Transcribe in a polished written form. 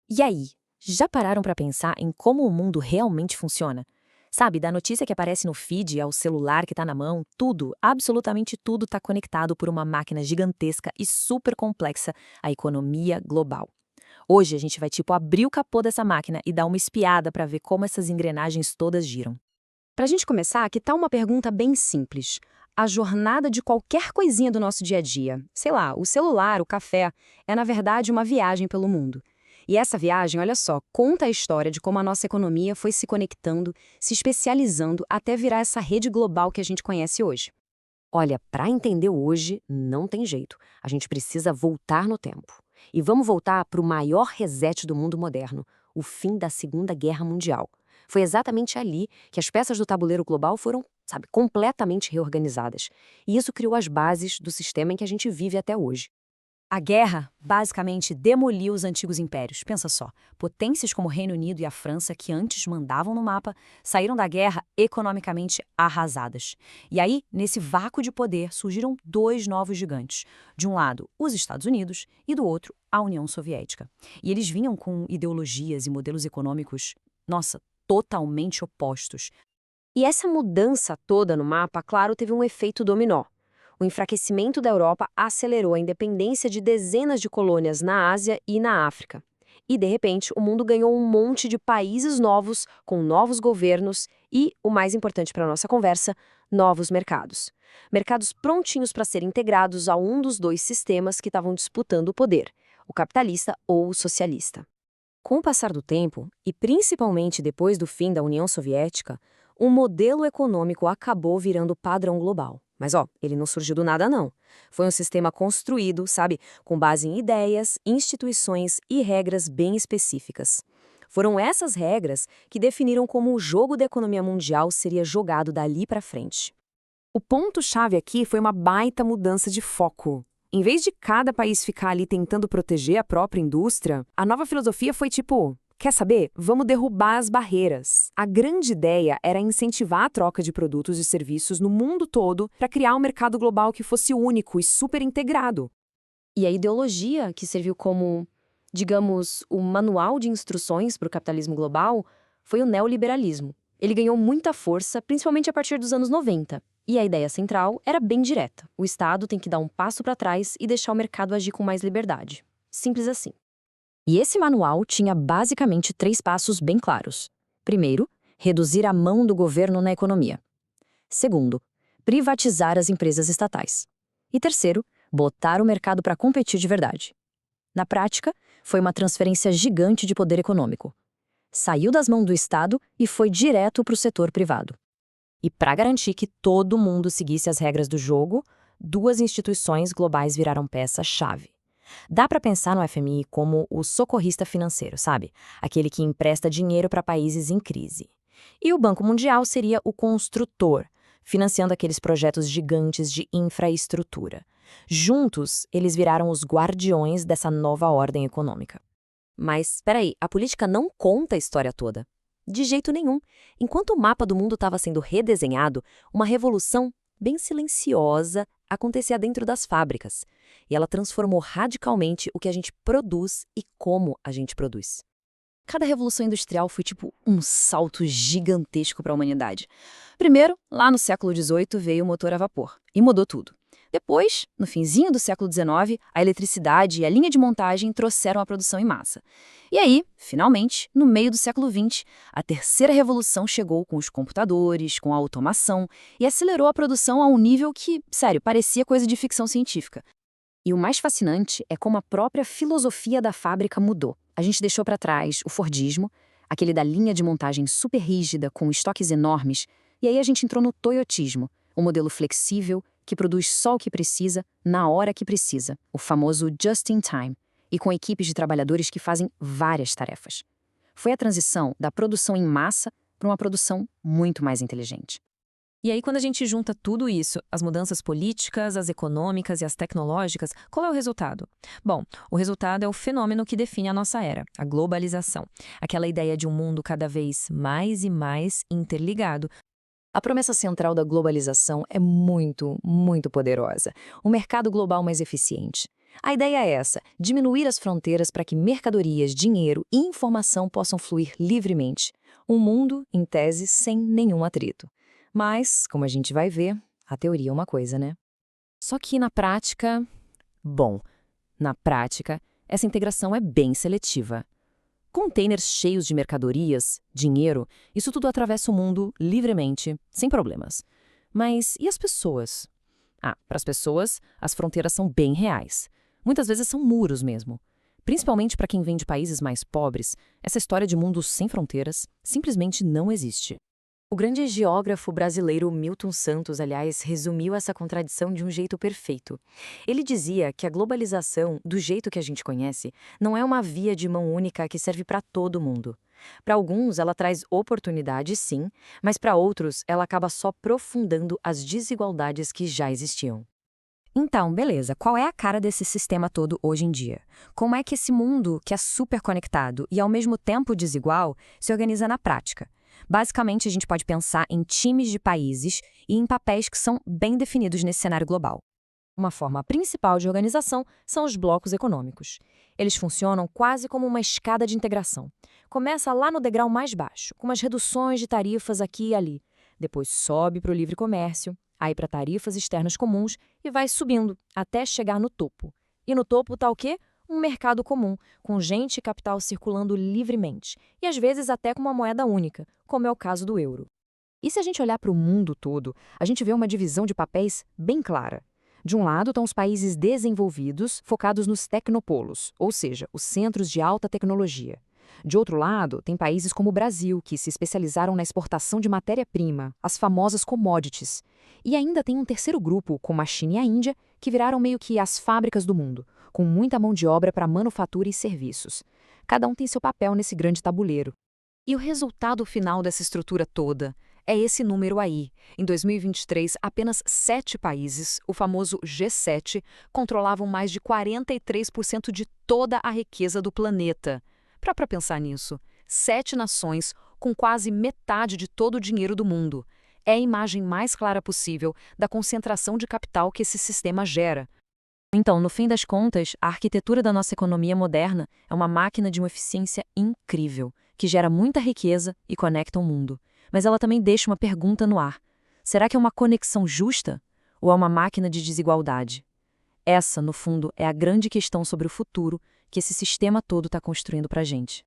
E aí, já pararam para pensar em como o mundo realmente funciona? Sabe, da notícia que aparece no feed ao celular que está na mão, tudo, absolutamente tudo está conectado por uma máquina gigantesca e super complexa, a economia global. Hoje a gente vai tipo abrir o capô dessa máquina e dar uma espiada para ver como essas engrenagens todas giram. Para a gente começar, aqui tá uma pergunta bem simples. A jornada de qualquer coisinha do nosso dia a dia, sei lá, o celular, o café, é na verdade uma viagem pelo mundo. E essa viagem, olha só, conta a história de como a nossa economia foi se conectando, se especializando até virar essa rede global que a gente conhece hoje. Olha, para entender hoje, não tem jeito. A gente precisa voltar no tempo. E vamos voltar para o maior reset do mundo moderno, o fim da Segunda Guerra Mundial. Foi exatamente ali que as peças do tabuleiro global foram, sabe, completamente reorganizadas. E isso criou as bases do sistema em que a gente vive até hoje. A guerra, basicamente, demoliu os antigos impérios. Pensa só, potências como o Reino Unido e a França, que antes mandavam no mapa, saíram da guerra economicamente arrasadas. E aí, nesse vácuo de poder, surgiram dois novos gigantes. De um lado, os Estados Unidos e do outro, a União Soviética. E eles vinham com ideologias e modelos econômicos, nossa, totalmente opostos. E essa mudança toda no mapa, claro, teve um efeito dominó. O enfraquecimento da Europa acelerou a independência de dezenas de colônias na Ásia e na África. E, de repente, o mundo ganhou um monte de países novos, com novos governos e, o mais importante para a nossa conversa, novos mercados. Mercados prontinhos para serem integrados a um dos dois sistemas que estavam disputando o poder, o capitalista ou o socialista. Com o passar do tempo, e principalmente depois do fim da União Soviética, um modelo econômico acabou virando padrão global. Mas, ele não surgiu do nada, não. Foi um sistema construído, sabe, com base em ideias, instituições e regras bem específicas. Foram essas regras que definiram como o jogo da economia mundial seria jogado dali para frente. O ponto-chave aqui foi uma baita mudança de foco. Em vez de cada país ficar ali tentando proteger a própria indústria, a nova filosofia foi tipo: quer saber? Vamos derrubar as barreiras. A grande ideia era incentivar a troca de produtos e serviços no mundo todo para criar um mercado global que fosse único e super integrado. E a ideologia, que serviu como, digamos, o manual de instruções para o capitalismo global, foi o neoliberalismo. Ele ganhou muita força, principalmente a partir dos anos 90. E a ideia central era bem direta. O Estado tem que dar um passo para trás e deixar o mercado agir com mais liberdade. Simples assim. E esse manual tinha basicamente três passos bem claros. Primeiro, reduzir a mão do governo na economia. Segundo, privatizar as empresas estatais. E terceiro, botar o mercado para competir de verdade. Na prática, foi uma transferência gigante de poder econômico. Saiu das mãos do Estado e foi direto para o setor privado. E para garantir que todo mundo seguisse as regras do jogo, duas instituições globais viraram peça-chave. Dá para pensar no FMI como o socorrista financeiro, sabe? Aquele que empresta dinheiro para países em crise. E o Banco Mundial seria o construtor, financiando aqueles projetos gigantes de infraestrutura. Juntos, eles viraram os guardiões dessa nova ordem econômica. Mas, espera aí, a política não conta a história toda. De jeito nenhum. Enquanto o mapa do mundo estava sendo redesenhado, uma revolução bem silenciosa acontecia dentro das fábricas. E ela transformou radicalmente o que a gente produz e como a gente produz. Cada revolução industrial foi tipo um salto gigantesco para a humanidade. Primeiro, lá no século XVIII veio o motor a vapor e mudou tudo. Depois, no finzinho do século XIX, a eletricidade e a linha de montagem trouxeram a produção em massa. E aí, finalmente, no meio do século XX, a terceira revolução chegou com os computadores, com a automação, e acelerou a produção a um nível que, sério, parecia coisa de ficção científica. E o mais fascinante é como a própria filosofia da fábrica mudou. A gente deixou para trás o Fordismo, aquele da linha de montagem super rígida, com estoques enormes, e aí a gente entrou no Toyotismo, um modelo flexível que produz só o que precisa, na hora que precisa, o famoso just in time, e com equipes de trabalhadores que fazem várias tarefas. Foi a transição da produção em massa para uma produção muito mais inteligente. E aí, quando a gente junta tudo isso, as mudanças políticas, as econômicas e as tecnológicas, qual é o resultado? Bom, o resultado é o fenômeno que define a nossa era, a globalização. Aquela ideia de um mundo cada vez mais e mais interligado. A promessa central da globalização é muito, muito poderosa. Um mercado global mais eficiente. A ideia é essa: diminuir as fronteiras para que mercadorias, dinheiro e informação possam fluir livremente. Um mundo, em tese, sem nenhum atrito. Mas, como a gente vai ver, a teoria é uma coisa, né? Só que na prática... Bom, na prática, essa integração é bem seletiva. Containers cheios de mercadorias, dinheiro, isso tudo atravessa o mundo livremente, sem problemas. Mas e as pessoas? Para as pessoas, as fronteiras são bem reais. Muitas vezes são muros mesmo. Principalmente para quem vem de países mais pobres, essa história de mundos sem fronteiras simplesmente não existe. O grande geógrafo brasileiro Milton Santos, aliás, resumiu essa contradição de um jeito perfeito. Ele dizia que a globalização, do jeito que a gente conhece, não é uma via de mão única que serve para todo mundo. Para alguns, ela traz oportunidades, sim, mas para outros, ela acaba só aprofundando as desigualdades que já existiam. Então, beleza, qual é a cara desse sistema todo hoje em dia? Como é que esse mundo, que é super conectado e ao mesmo tempo desigual, se organiza na prática? Basicamente, a gente pode pensar em times de países e em papéis que são bem definidos nesse cenário global. Uma forma principal de organização são os blocos econômicos. Eles funcionam quase como uma escada de integração. Começa lá no degrau mais baixo, com umas reduções de tarifas aqui e ali. Depois sobe para o livre comércio, aí para tarifas externas comuns e vai subindo até chegar no topo. E no topo está o quê? Um mercado comum, com gente e capital circulando livremente, e às vezes até com uma moeda única, como é o caso do euro. E se a gente olhar para o mundo todo, a gente vê uma divisão de papéis bem clara. De um lado estão os países desenvolvidos, focados nos tecnopolos, ou seja, os centros de alta tecnologia. De outro lado, tem países como o Brasil, que se especializaram na exportação de matéria-prima, as famosas commodities. E ainda tem um terceiro grupo, como a China e a Índia, que viraram meio que as fábricas do mundo, com muita mão de obra para manufatura e serviços. Cada um tem seu papel nesse grande tabuleiro. E o resultado final dessa estrutura toda é esse número aí. Em 2023, apenas 7 países, o famoso G7, controlavam mais de 43% de toda a riqueza do planeta. Para pensar nisso, 7 nações com quase metade de todo o dinheiro do mundo. É a imagem mais clara possível da concentração de capital que esse sistema gera. Então, no fim das contas, a arquitetura da nossa economia moderna é uma máquina de uma eficiência incrível, que gera muita riqueza e conecta o mundo. Mas ela também deixa uma pergunta no ar. Será que é uma conexão justa? Ou é uma máquina de desigualdade? Essa, no fundo, é a grande questão sobre o futuro que esse sistema todo está construindo para a gente.